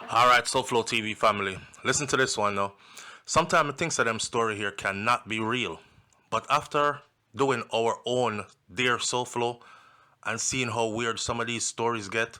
Alright, SouFLoTV family. Listen to this one now. Sometimes I think that them story here cannot be real. But after doing our own Dear SouFlo and seeing how weird some of these stories get,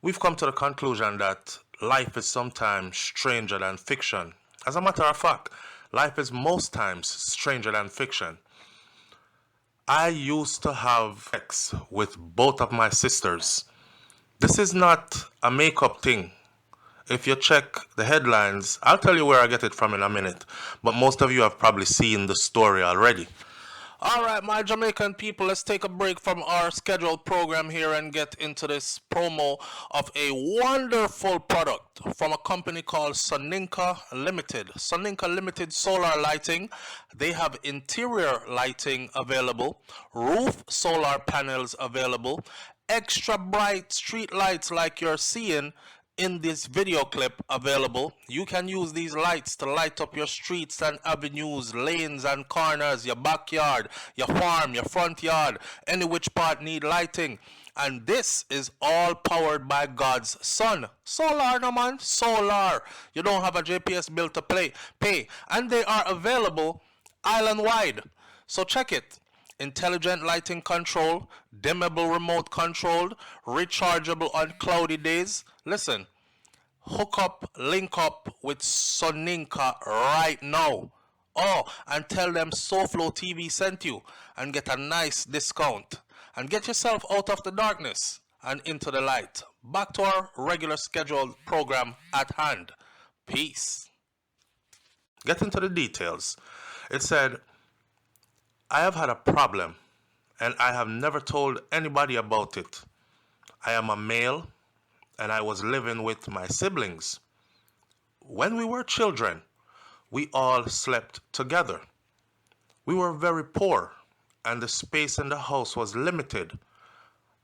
we've come to the conclusion that life is sometimes stranger than fiction. As a matter of fact, life is most times stranger than fiction. I used to have sex with both of my sisters. This is not a makeup thing. If you check the headlines, I'll tell you where I get it from in a minute, but most of you have probably seen the story already. Alright, my Jamaican people, let's take a break from our scheduled program here and get into this promo of a wonderful product from a company called Soninka Limited. Soninka Limited Solar Lighting. They have interior lighting available, roof solar panels available, extra bright street lights like you're seeing in this video clip available. You can use these lights to light up your streets and avenues, lanes and corners, your backyard, your farm, your front yard, any which part need lighting. And this is all powered by God's Son. Solar, no man, solar. You don't have a JPS bill to pay. And they are available island wide. So check it. Intelligent lighting control, dimmable remote controlled, rechargeable on cloudy days. Listen, hook up, link up with Soninka right now. Oh, and tell them SouFLoTV sent you and get a nice discount. And get yourself out of the darkness and into the light. Back to our regular scheduled program at hand. Peace. Get into the details. It said, I have had a problem and I have never told anybody about it. I am a male and I was living with my siblings. When we were children, we all slept together. We were very poor and the space in the house was limited.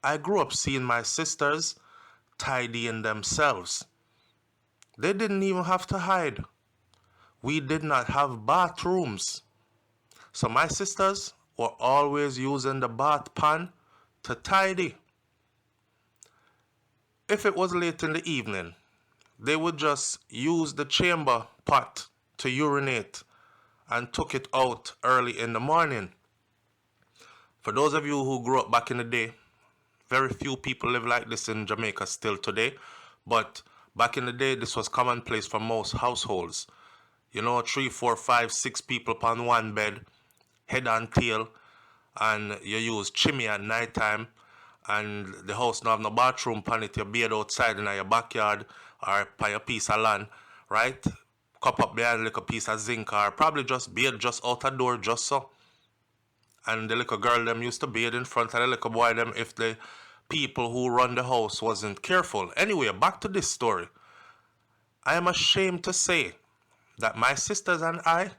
I grew up seeing my sisters tidying themselves. They didn't even have to hide. We did not have bathrooms. So my sisters were always using the bath pan to tidy. If it was late in the evening, they would just use the chamber pot to urinate and took it out early in the morning. For those of you who grew up back in the day, very few people live like this in Jamaica still today, but back in the day this was commonplace for most households. You know, 3, 4, 5, 6 people upon one bed, head and tail, and you use chimney at night time, and the house don't have no bathroom pan it, you bathe outside in your backyard or by a piece of land, right? Cup up behind like a piece of zinc or probably just bathe just out a door just so. And the little girl them used to bathe in front of the little boy them if the people who run the house wasn't careful. Anyway, back to this story. I am ashamed to say that my sisters and I,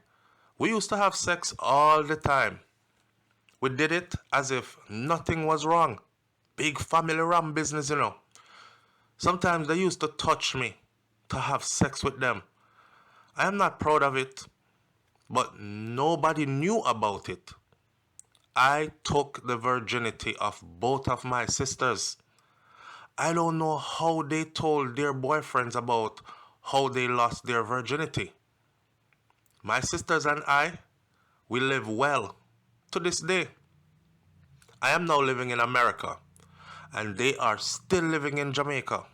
we used to have sex all the time. We did it as if nothing was wrong. Big family ram business, you know. Sometimes they used to touch me to have sex with them. I am not proud of it, but nobody knew about it. I took the virginity of both of my sisters. I don't know how they told their boyfriends about how they lost their virginity. My sisters and I, we live well to this day. I am now living in America and they are still living in Jamaica.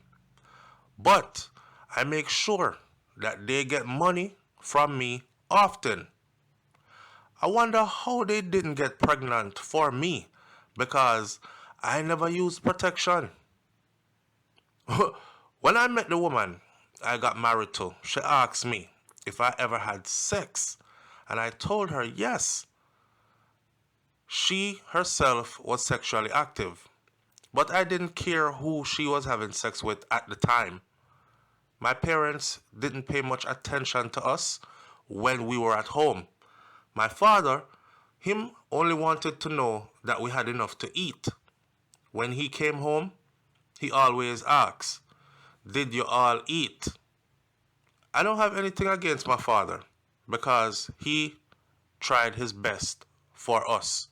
But I make sure that they get money from me often. I wonder how they didn't get pregnant for me because I never used protection. When I met the woman I got married to, she asked me if I ever had sex, and I told her yes. She herself was sexually active, but I didn't care who she was having sex with at the time. My parents didn't pay much attention to us when we were at home. My father, him only wanted to know that we had enough to eat. When he came home, he always asks, "Did you all eat?" I don't have anything against my father because he tried his best for us.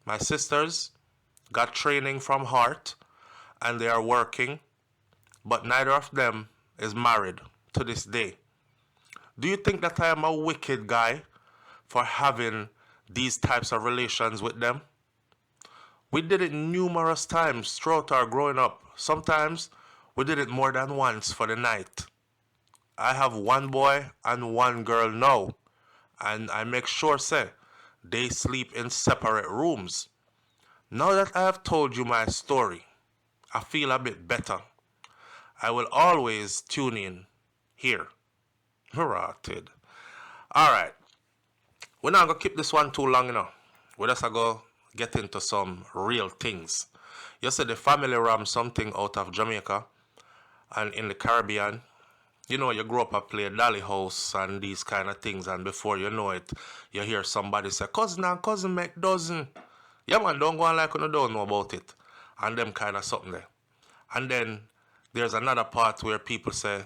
My sisters got training from Heart and they are working but neither of them is married to this day. Do you think that I am a wicked guy for having these types of relations with them? We did it numerous times throughout our growing up. Sometimes we did it more than once for the night. I have one boy and one girl now, and I make sure, say, they sleep in separate rooms. Now that I have told you my story, I feel a bit better. I will always tune in here. Rotted. Alright, we're not going to keep this one too long, We're just going to get into some real things. You said the family ram something out of Jamaica and in the Caribbean. You grew up and play Dolly house and these kind of things, and before you know it, you hear somebody say, cousin and cousin make dozen. Yeah, man, don't go on like you don't know about it. And them kind of something there. And then there's another part where people say,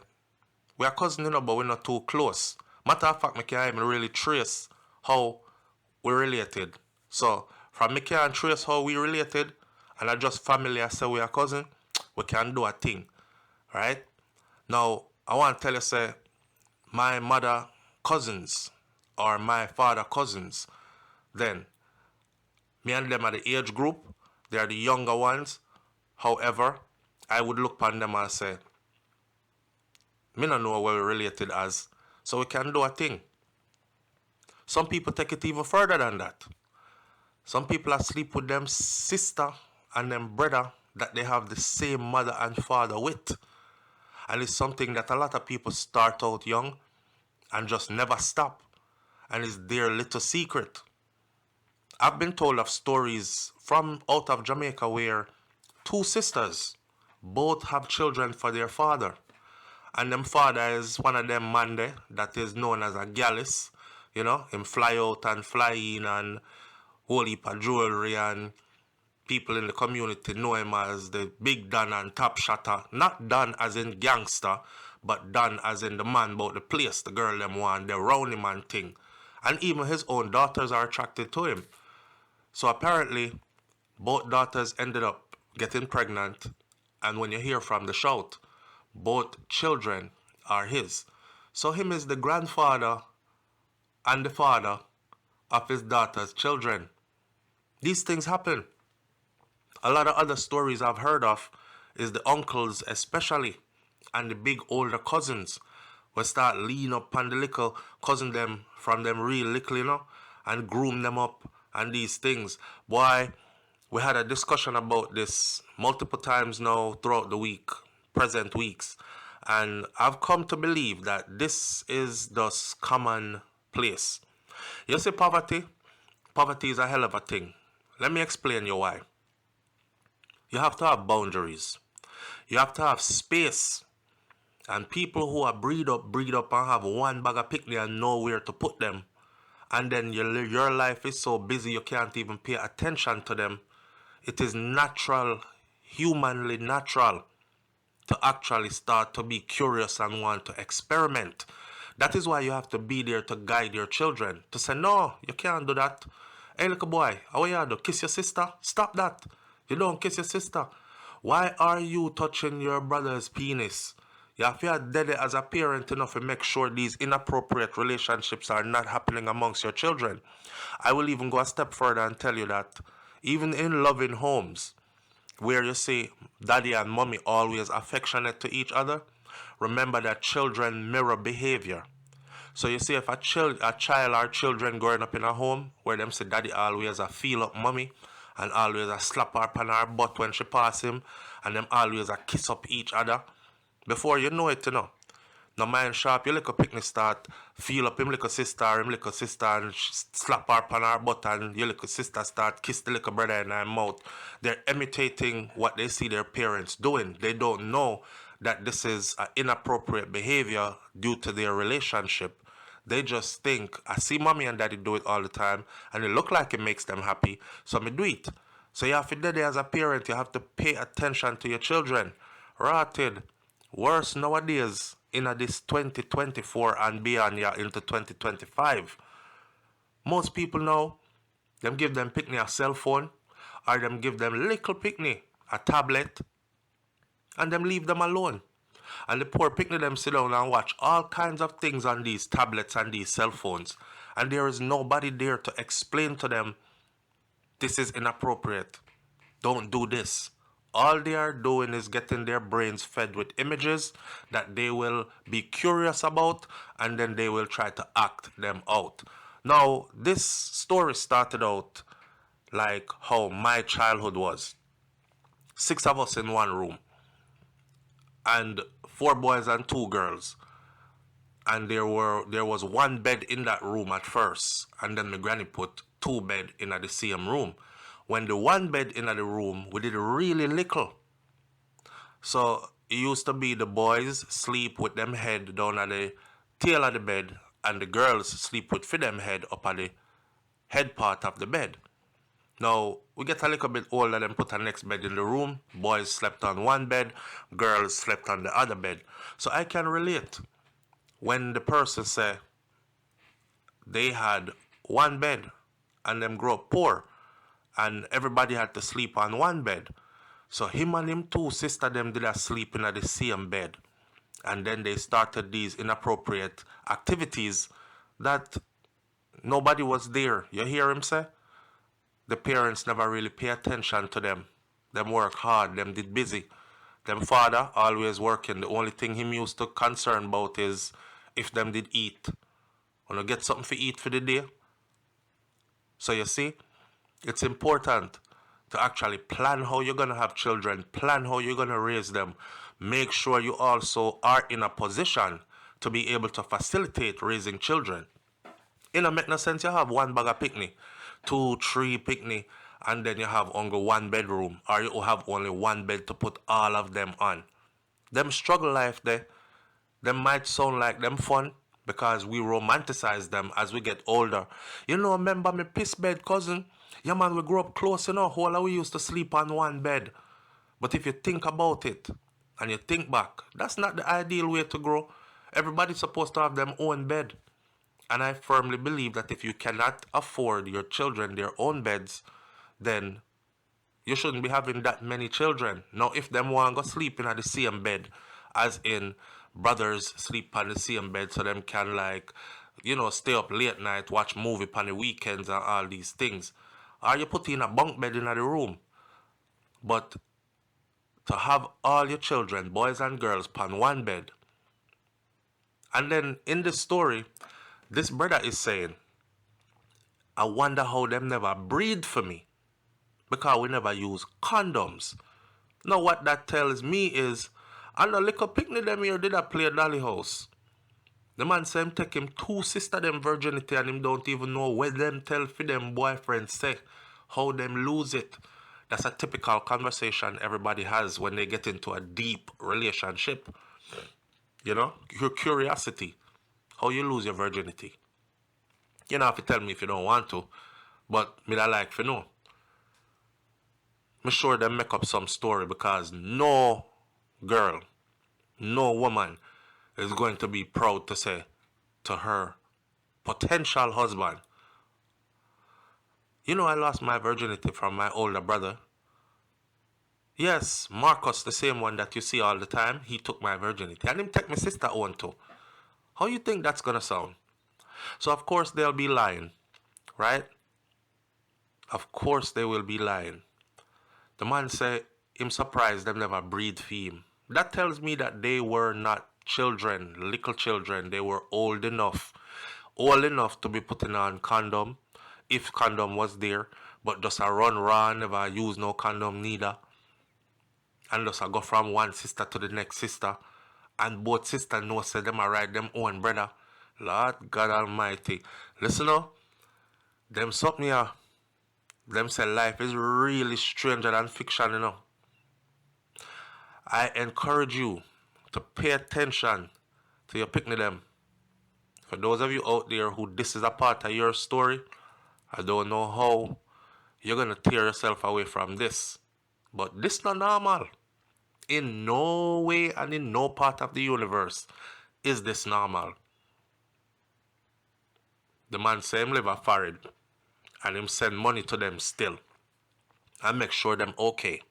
we are cousins, but we're not too close. Matter of fact, I can't even really trace how we're related. So, from me can't trace how we related, and I just family, I say we are cousin, we can do a thing. Right? Now, I want to tell you, say, my mother cousins, or my father cousins, then, me and them are the age group, they are the younger ones. However, I would look upon them and say, me don't know where we're related as, so we can do a thing. Some people take it even further than that. Some people are sleep with them sister and them brother that they have the same mother and father with. And it's something that a lot of people start out young and just never stop. And it's their little secret. I've been told of stories from out of Jamaica where two sisters both have children for their father. And them father is one of them man there that is known as a gallus. Him fly out and fly in and whole heap of jewelry, and people in the community know him as the big Don and top shotter. Not Don as in gangster, but Don as in the man about the place the girl them want, they round him and thing. And even his own daughters are attracted to him. So apparently, both daughters ended up getting pregnant, and when you hear from the shout, both children are his. So him is the grandfather and the father of his daughter's children. These things happen. A lot of other stories I've heard of is the uncles especially and the big older cousins will start lean up on the little cousin them from them real little, and groom them up and these things. Boy, we had a discussion about this multiple times now throughout the week, present weeks, and I've come to believe that this is thus commonplace. You see, poverty is a hell of a thing. Let me explain you why. You have to have boundaries. You have to have space. And people who are breed up and have one bag of picnic and know where to put them. And then your life is so busy you can't even pay attention to them. It is natural, humanly natural, to actually start to be curious and want to experiment. That is why you have to be there to guide your children. To say, no, you can't do that. Hey, little boy, how you do? Kiss your sister? Stop that. You don't kiss your sister. Why are you touching your brother's penis? You have to be dead as a parent enough to make sure these inappropriate relationships are not happening amongst your children. I will even go a step further and tell you that even in loving homes, where you see daddy and mommy always affectionate to each other, remember that children mirror behavior. So you see, if a child or children growing up in a home where them say daddy always a feel up mommy and always a slap her on her butt when she pass him and them always a kiss up each other, before you know it, no mind sharp, your little picnic start feel up him little sister and slap her on her butt, and your little sister start kiss the little brother in her mouth. They're imitating what they see their parents doing. They don't know that this is an inappropriate behavior due to their relationship. They just think, I see mommy and daddy do it all the time, and it look like it makes them happy, so me do it. So you have to do it as a parent. You have to pay attention to your children. Rotted. Worse nowadays, in this 2024 and beyond, yeah, into 2025. Most people now, them give them picnic a cell phone, or them give them little picnic a tablet, and them leave them alone. And the poor picnic them sit down and watch all kinds of things on these tablets and these cell phones. And there is nobody there to explain to them, this is inappropriate. Don't do this. All they are doing is getting their brains fed with images that they will be curious about, and then they will try to act them out. Now, this story started out like how my childhood was. 6 of us in one room, and 4 boys and 2 girls. And there was one bed in that room at first, and then my granny put 2 beds in the same room. When the one bed in the room, we did really little. So it used to be the boys sleep with them head down at the tail of the bed, and the girls sleep with for them head up at the head part of the bed. Now, we get a little bit older and put a next bed in the room. Boys slept on one bed, girls slept on the other bed. So I can relate when the person say they had one bed and them grow up poor and everybody had to sleep on one bed. So him and him 2 sister them did a sleep in the same bed. And then they started these inappropriate activities that nobody was there. You hear him say? The parents never really pay attention to them. Them work hard, them did busy. Them father always working. The only thing him used to concern about is if them did eat. Wanna get something to eat for the day? So you see, it's important to actually plan how you're gonna have children, plan how you're gonna raise them. Make sure you also are in a position to be able to facilitate raising children. It don't make no sense you have one bag of picnic, 2, 3 picnic, and then you have only one bedroom, or you have only one bed to put all of them on. Them struggle life there, them might sound like them fun because we romanticize them as we get older. You know, remember me piss bed cousin? Yeah man, we grew up close, you know, whole we used to sleep on one bed. But if you think about it, and you think back, that's not the ideal way to grow. Everybody's supposed to have their own bed. And I firmly believe that if you cannot afford your children their own beds, then you shouldn't be having that many children. Now, if them want to go sleep in the same bed, as in brothers sleep on the same bed so them can like, you know, stay up late night, watch movie on the weekends and all these things. Or you put in a bunk bed in the room. But to have all your children, boys and girls, on one bed. And then in the story, this brother is saying, I wonder how them never breed for me because we never use condoms. Now what that tells me is, I know little picnic them here did I play Dolly house. The man say him take him 2 sister them virginity and him don't even know where them tell for them boyfriends say, how them lose it. That's a typical conversation everybody has when they get into a deep relationship. You know, your curiosity. How you lose your virginity. You don't have to tell me if you don't want to, but me that like to know. I'm sure they make up some story because no girl, no woman is going to be proud to say to her potential husband, you know I lost my virginity from my older brother. Yes, Marcus, the same one that you see all the time, he took my virginity. And him take my sister on too. How you think that's gonna sound? So of course they'll be lying, right? Of course they will be lying. The man say him surprised them never breed for him. That tells me that they were not children, little children. They were old enough to be putting on condom, if condom was there, but just a run around, never use no condom neither. And just a go from one sister to the next sister. And both sisters know say them are right them own brother. Lord God Almighty. Listen now. Them something here. Them say life is really stranger than fiction, you know. I encourage you to pay attention to your picnic them. For those of you out there who this is a part of your story, I don't know how you're gonna tear yourself away from this. But this not normal. In no way and in no part of the universe is this normal. The man say him live a foreign and him send money to them still and make sure them okay.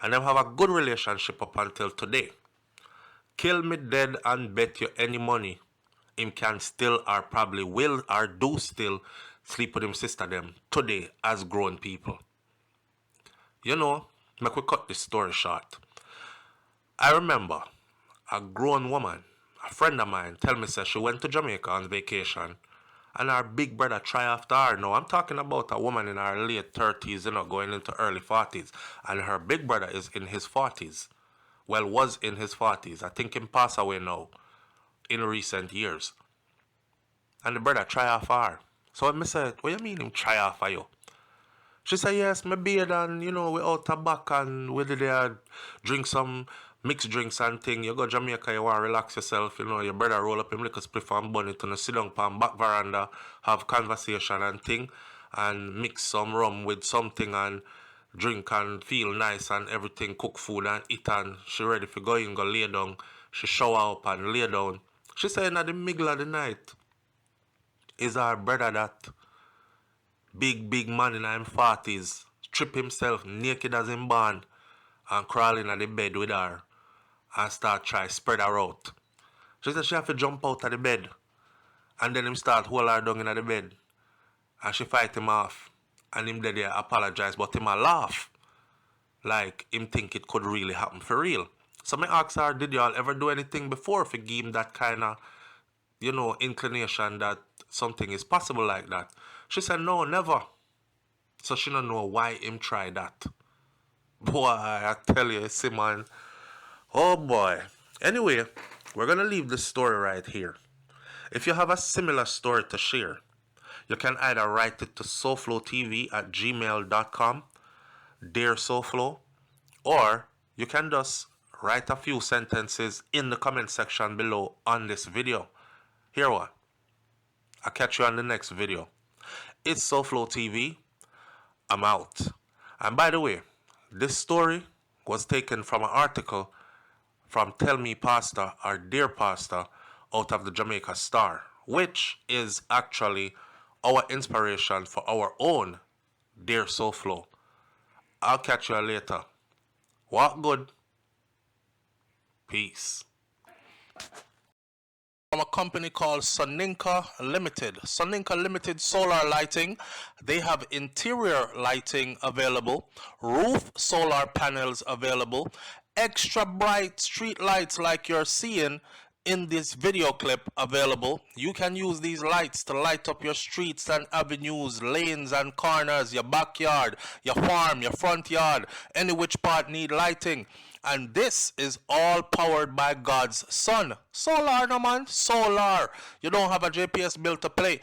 And them have a good relationship up until today. Kill me dead and bet you any money. Him can still or probably will or do still sleep with him sister them today as grown people. You know, make we cut this story short. I remember a grown woman, a friend of mine, tell me say she went to Jamaica on vacation and her big brother try after her. Now I'm talking about a woman in her late 30s, going into early 40s, and her big brother is in his 40s. Well, was in his 40s. I think he passed away now in recent years. And the brother try after her. So I said, what you mean him try after you? She said, yes, my beard and, we out the back and we did drink some mixed drinks and thing. You go Jamaica, you want to relax yourself, your brother roll up him little spliff and bun it and sit down on back veranda, have conversation and thing, and mix some rum with something and drink and feel nice and everything, cook food and eat and she ready for go in, go lay down. She shower up and lay down. She said in the middle of the night, is our brother that big man in him 40s, strip himself naked as him born and crawl in the bed with her and start try spread her out. She said she have to jump out of the bed and then him start hold her down in the bed and she fight him off and him dead there apologize but him a laugh like him think it could really happen for real. So me ask her, did y'all ever do anything before to give him that kind of inclination that something is possible like that? She said no, never. So she don't know why him try that. Boy, I tell you, see man. Oh boy. Anyway, we're gonna leave this story right here. If you have a similar story to share, you can either write it to SouFLoTV@gmail.com, Dear SouFlo, or you can just write a few sentences in the comment section below on this video. Here what? I'll catch you on the next video. It's SouFLoTV. I'm out. And by the way, this story was taken from an article from Tell Me Pastor or Dear Pastor out of the Jamaica Star, which is actually our inspiration for our own Dear SouFlo. I'll catch you later. Walk good. Peace. From a company called Soninka Limited. Soninka Limited Solar Lighting. They have interior lighting available, roof solar panels available, extra bright street lights like you're seeing in this video clip available. You can use these lights to light up your streets and avenues, lanes and corners, your backyard, your farm, your front yard, any which part need lighting. And this is all powered by God's Son. Solar, no man, solar. You don't have a JPS bill to pay.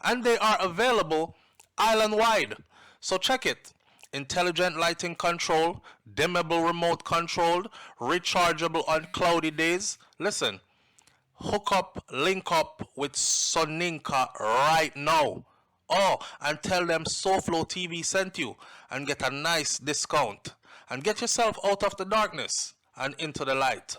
And they are available island-wide. So check it. Intelligent lighting control, dimmable remote controlled, rechargeable on cloudy days. Listen, hook up, link up with Soninka right now. Oh, and tell them SouFLoTV sent you and get a nice discount. And get yourself out of the darkness and into the light.